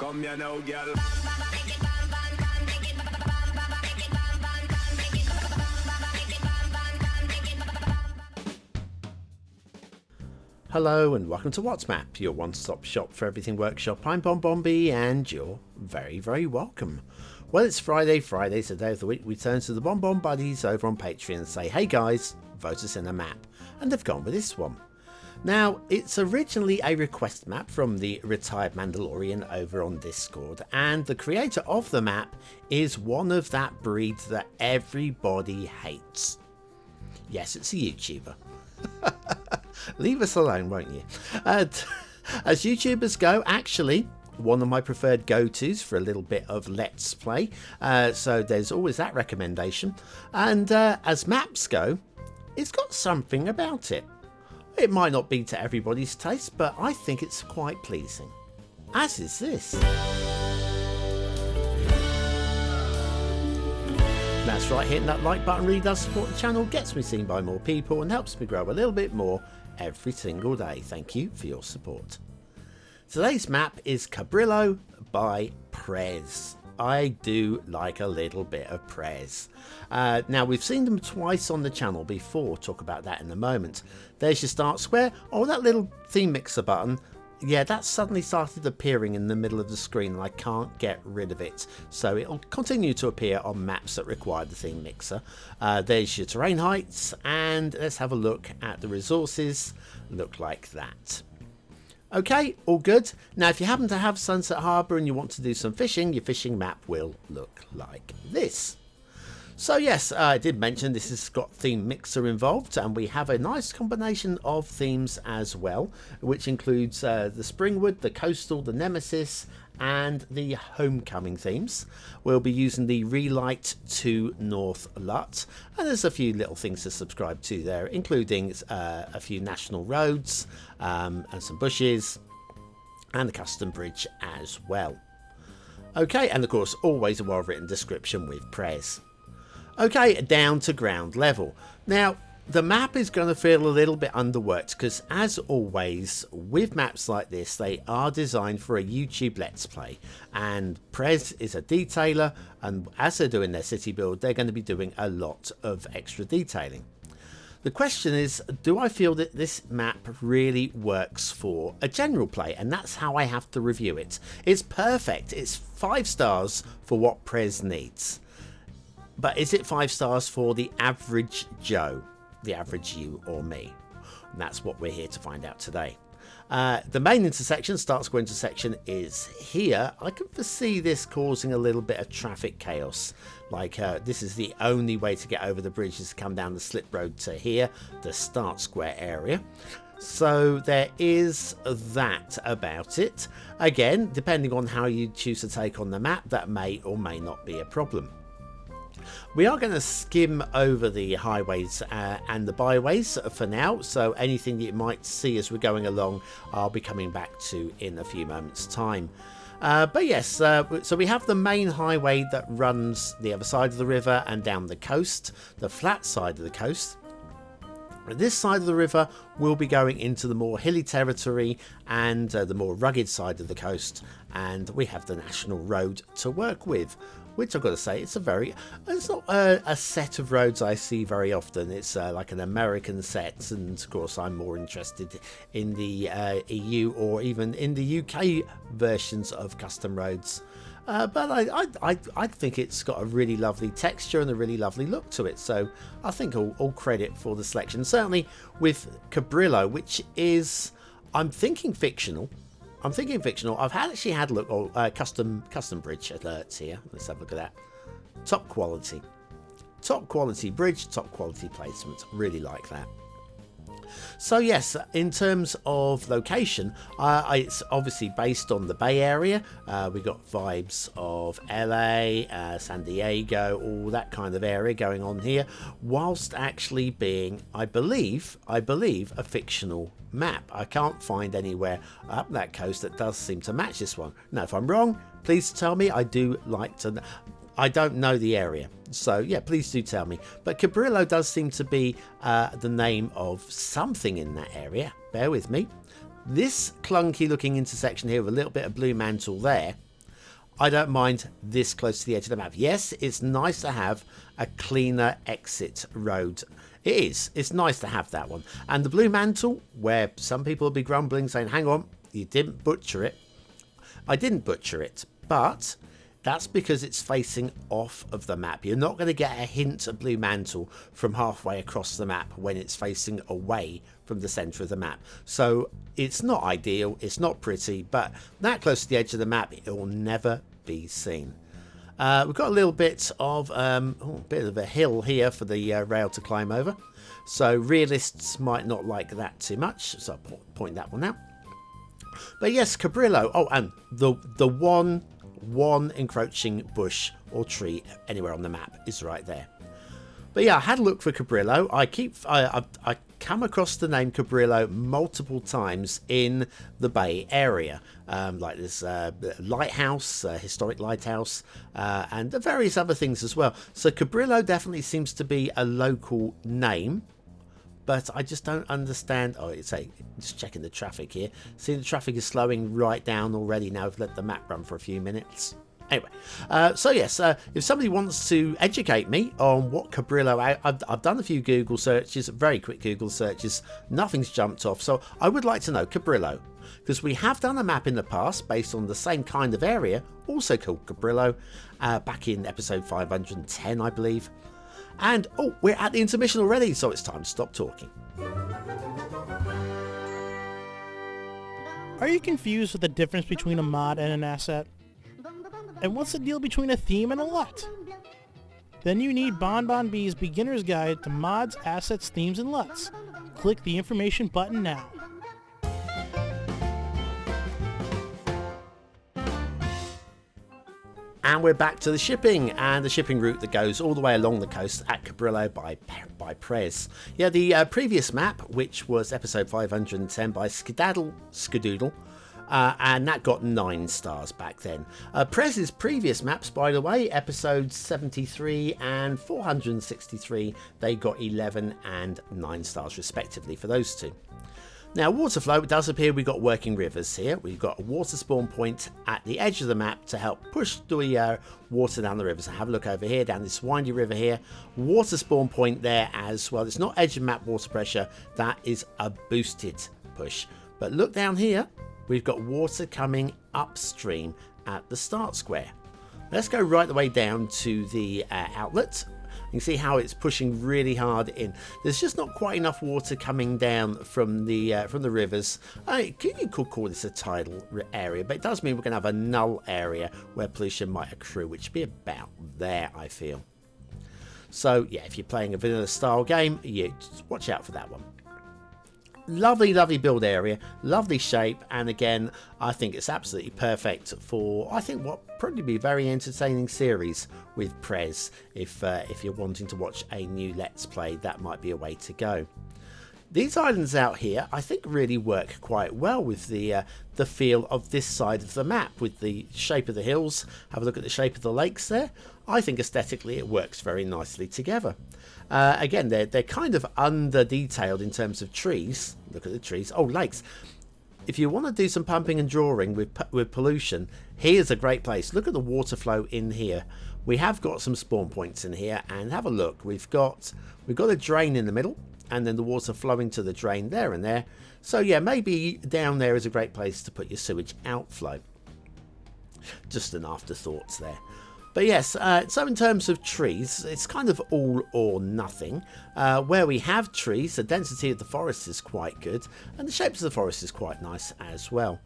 Come here now, girl. Hello and welcome to What's Map, your one-stop shop for everything workshop. I'm BonBonB and you're very, very welcome. Well, it's Friday, so day of the week we turn to the BonBon buddies over on Patreon and say, hey guys, vote us in a map. And they've gone with this one. Now, it's originally a request map from the retired Mandalorian over on Discord, and the creator of the map is one of that breed that everybody hates. Yes, it's a YouTuber. Leave us alone, won't you? As YouTubers go, actually, one of my preferred go-tos for a little bit of Let's Play. So there's always that recommendation. And as maps go, it's got something about it. It might not be to everybody's taste, but I think it's quite pleasing. As is this. That's right, hitting that like button really does support the channel, gets me seen by more people and helps me grow a little bit more every single day. Thank you for your support. Today's map is Cabrillo by Prez. I do like a little bit of Prez. Now, we've seen them twice on the channel before. Talk about that in a moment. There's your start square. Oh, that little theme mixer button. Yeah, that suddenly started appearing in the middle of the screen and I can't get rid of it. So it'll continue to appear on maps that require the theme mixer. There's your terrain heights, and let's have a look at the resources. Look like that. Okay, all good. Now, if you happen to have Sunset Harbour and you want to do some fishing, your fishing map will look like this. So yes, I did mention this has got theme mixer involved, and we have a nice combination of themes as well, which includes the Springwood, the Coastal, the Nemesis, and the Homecoming themes. We'll be using the Relight to North Lut, and there's a few little things to subscribe to there, including a few national roads and some bushes, and the custom bridge as well. Okay, and of course always a well-written description with Prez. Okay, down to ground level. Now, the map is going to feel a little bit underworked because, as always, with maps like this, they are designed for a YouTube Let's Play. And Prez is a detailer, and as they're doing their city build, they're going to be doing a lot of extra detailing. The question is, do I feel that this map really works for a general play? And that's how I have to review it. It's perfect. It's 5 stars for what Prez needs. But is it 5 stars for the average Joe, the average you or me? And that's what we're here to find out today. The main intersection, start square intersection, is here. I can foresee this causing a little bit of traffic chaos. Like this is the only way to get over the bridge is to come down the slip road to here, the start square area. So there is that about it. Again, depending on how you choose to take on the map, that may or may not be a problem. We are going to skim over the highways and the byways for now, so anything that you might see as we're going along I'll be coming back to in a few moments time. But yes, so we have the main highway that runs the other side of the river and down the coast, the flat side of the coast. This side of the river will be going into the more hilly territory and the more rugged side of the coast, and we have the national road to work with, which I've got to say it's not a set of roads I see very often. It's like an American set, and of course I'm more interested in the EU or even in the UK versions of custom roads. But I think it's got a really lovely texture and a really lovely look to it, so I think all credit for the selection. Certainly with Cabrillo, which is, I'm thinking fictional. I've actually had a look at custom bridge alerts here. Let's have a look at that. Top quality bridge, top quality placement. Really like that. So yes, in terms of location, it's obviously based on the Bay Area. We got vibes of LA, San Diego, all that kind of area going on here, whilst actually being, I believe, a fictional map. I can't find anywhere up that coast that does seem to match this one. Now, if I'm wrong, please tell me. I do like to. I don't know the area, so yeah, please do tell me. But Cabrillo does seem to be the name of something in that area. Bear with me. This clunky looking intersection here with a little bit of blue mantle there I don't mind this close to the edge of the map. Yes, it's nice to have a cleaner exit road. It is. It's nice to have that one. And the blue mantle, where some people will be grumbling, saying, hang on, you didn't butcher it. I didn't butcher it, but that's because it's facing off of the map. You're not going to get a hint of blue mantle from halfway across the map when it's facing away from the centre of the map. So it's not ideal, it's not pretty, but that close to the edge of the map, it will never be seen. We've got a little bit of a hill here for the rail to climb over. So realists might not like that too much, so I'll point that one out. But yes, Cabrillo. Oh, and the one encroaching bush or tree anywhere on the map is right there. But yeah, I had a look for Cabrillo. I come across the name Cabrillo multiple times in the Bay Area, like this lighthouse, historic lighthouse, and various other things as well. So Cabrillo definitely seems to be a local name. But I just don't understand. Oh, it's just checking the traffic here. See, the traffic is slowing right down already. Now I've let the map run for a few minutes. Anyway, so yes, if somebody wants to educate me on what Cabrillo, I've done a few Google searches, very quick Google searches. Nothing's jumped off. So I would like to know Cabrillo, because we have done a map in the past based on the same kind of area, also called Cabrillo, back in episode 510, I believe. And, oh, we're at the intermission already, so it's time to stop talking. Are you confused with the difference between a mod and an asset? And what's the deal between a theme and a LUT? Then you need BonBonB's Beginner's Guide to Mods, Assets, Themes, and LUTs. Click the information button now. And we're back to the shipping, and the shipping route that goes all the way along the coast at Cabrillo by Prez. Yeah, the previous map, which was episode 510 by Skadoodle, and that got 9 stars back then. Prez's previous maps, by the way, episodes 73 and 463, they got 11 and 9 stars respectively for those two. Now, water flow, it does appear we've got working rivers here. We've got a water spawn point at the edge of the map to help push the water down the river. So have a look over here, down this windy river here. Water spawn point there as well. It's not edge of map water pressure. That is a boosted push. But look down here. We've got water coming upstream at the start square. Let's go right the way down to the outlet. You can see how it's pushing really hard in. There's just not quite enough water coming down from the rivers. You could call this a tidal area, but it does mean we're going to have a null area where pollution might accrue, which would be about there, I feel. So yeah, if you're playing a vanilla style game, just watch out for that one. Lovely, lovely build area, lovely shape, and again, I think it's absolutely perfect for, I think, what probably be a very entertaining series with Prez. If you're wanting to watch a new Let's Play, that might be a way to go. These islands out here, I think, really work quite well with the feel of this side of the map, with the shape of the hills. Have a look at the shape of the lakes there. I think aesthetically it works very nicely together. Again, they're kind of under-detailed in terms of trees. Look at the trees. Oh, lakes. If you want to do some pumping and drawing with pollution, here's a great place. Look at the water flow in here. We have got some spawn points in here, and have a look. We've got a drain in the middle, and then the water flowing to the drain there and there. So yeah, maybe down there is a great place to put your sewage outflow. Just an afterthought there. But yes, so in terms of trees, it's kind of all or nothing. Where we have trees, the density of the forest is quite good, and the shapes of the forest is quite nice as well.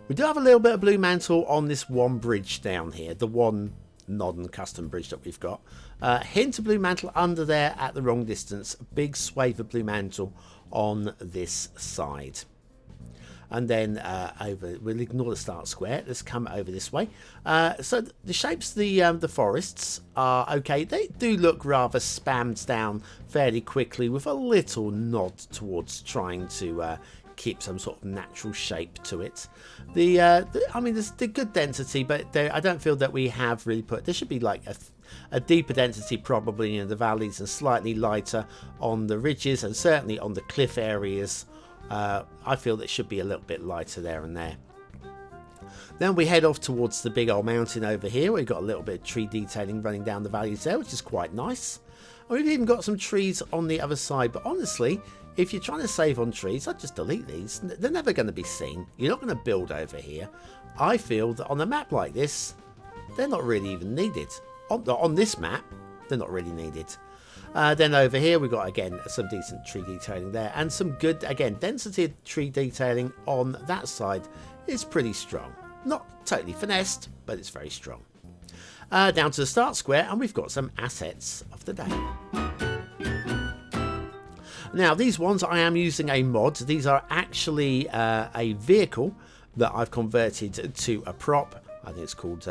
We do have a little bit of blue mantle on this one bridge down here, the one non-custom bridge that we've got. Hint of blue mantle under there at the wrong distance, big swathe of blue mantle on this side. And then we'll ignore the start square. Let's come over this way. So the shapes of the forests are okay. They do look rather spammed down fairly quickly, with a little nod towards trying to keep some sort of natural shape to it. I mean, there's the good density, but I don't feel that we have really put. There should be like a deeper density probably in the valleys, and slightly lighter on the ridges, and certainly on the cliff areas. I feel that should be a little bit lighter there and there. Then we head off towards the big old mountain over here. We've got a little bit of tree detailing running down the valleys there, which is quite nice. And we've even got some trees on the other side. But honestly, if you're trying to save on trees, I'd just delete these. They're never going to be seen. You're not going to build over here. I feel that on a map like this, they're not really even needed. On this map, they're not really needed. Then over here, we've got, again, some decent tree detailing there. And some good, again, density of tree detailing on that side is pretty strong. Not totally finessed, but it's very strong. Down to the start square, and we've got some assets of the day. Now, these ones, I am using a mod. These are actually a vehicle that I've converted to a prop. I think it's called,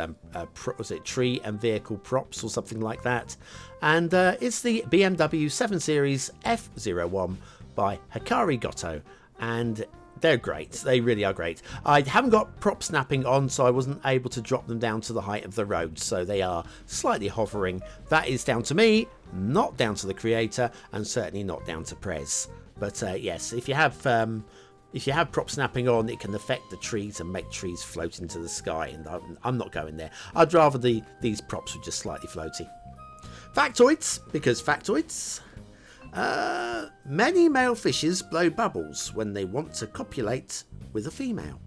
was it Tree and Vehicle Props or something like that. And it's the BMW 7 Series F01 by Cabrillo. And they're great. They really are great. I haven't got prop snapping on, so I wasn't able to drop them down to the height of the road. So they are slightly hovering. That is down to me, not down to the creator, and certainly not down to Prez. But yes, if you have prop snapping on, it can affect the trees and make trees float into the sky, and I'm not going there. I'd rather these props were just slightly floaty. Factoids, because factoids. Many male fishes blow bubbles when they want to copulate with a female.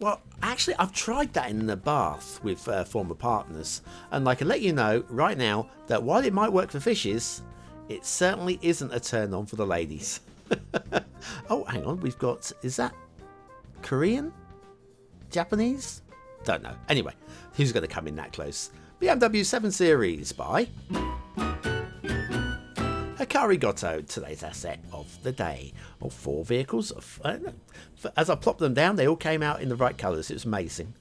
Well, actually, I've tried that in the bath with former partners, and I can let you know right now that while it might work for fishes, it certainly isn't a turn on for the ladies. Oh, hang on, we've got, is that Korean? Japanese? Don't know. Anyway, who's going to come in that close? BMW 7 Series by Cabrillo, today's asset of the day. Or 4 vehicles. As I plopped them down, they all came out in the right colours. It was amazing.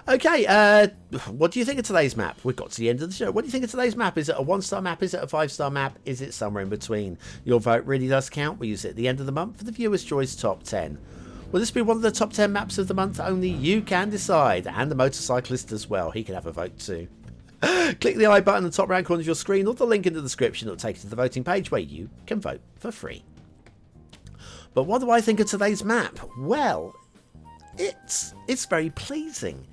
Okay, what do you think of today's map? We've got to the end of the show. What do you think of today's map? Is it a 1-star map? Is it a 5-star map? Is it somewhere in between? Your vote really does count. We use it at the end of the month for the Viewers' Choice Top 10. Will this be one of the top 10 maps of the month? Only you can decide. And the motorcyclist as well. He can have a vote too. Click the I button in the top right corner of your screen, or the link in the description that will take you to the voting page where you can vote for free. But what do I think of today's map? Well, it's very pleasing.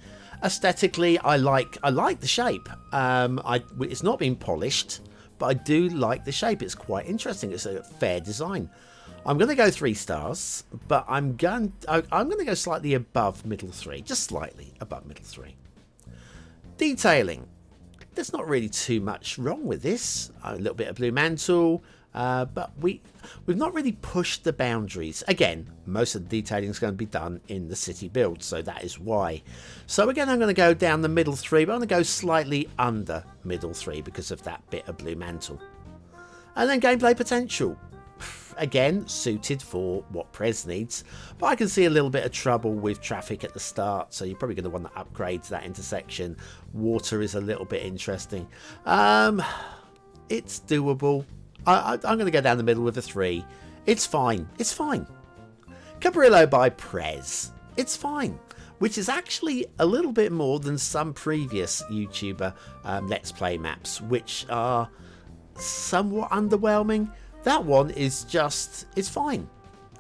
Aesthetically, I like the shape. It's not been polished, but I do like the shape. It's quite interesting. It's a fair design. I'm going to go 3 stars, but I'm going to go slightly above middle 3, just slightly above middle 3. Detailing. There's not really too much wrong with this. A little bit of blue mantle, but we've not really pushed the boundaries. Again, most of the detailing is going to be done in the city build, so that is why. So again, I'm going to go down the middle 3, but I'm going to go slightly under middle 3 because of that bit of blue mantle. And then gameplay potential. Again, suited for what Prez needs, but I can see a little bit of trouble with traffic at the start, so you're probably going to want to upgrade to that intersection. Water is a little bit interesting. It's doable. I'm going to go down the middle with a 3. It's fine. It's fine. Cabrillo by Prez. It's fine. Which is actually a little bit more than some previous YouTuber Let's Play maps, which are somewhat underwhelming. That one is just, it's fine.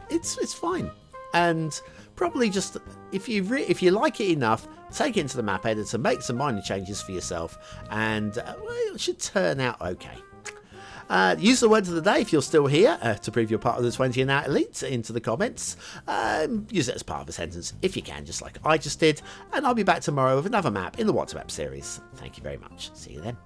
It's fine. And probably just, if you like it enough, take it into the map editor, make some minor changes for yourself, and it should turn out okay. Use the words of the day if you're still here to prove you're part of the 20 and out elite into the comments. Use it as part of a sentence if you can, just like I just did. And I'll be back tomorrow with another map in the What to Map series. Thank you very much. See you then.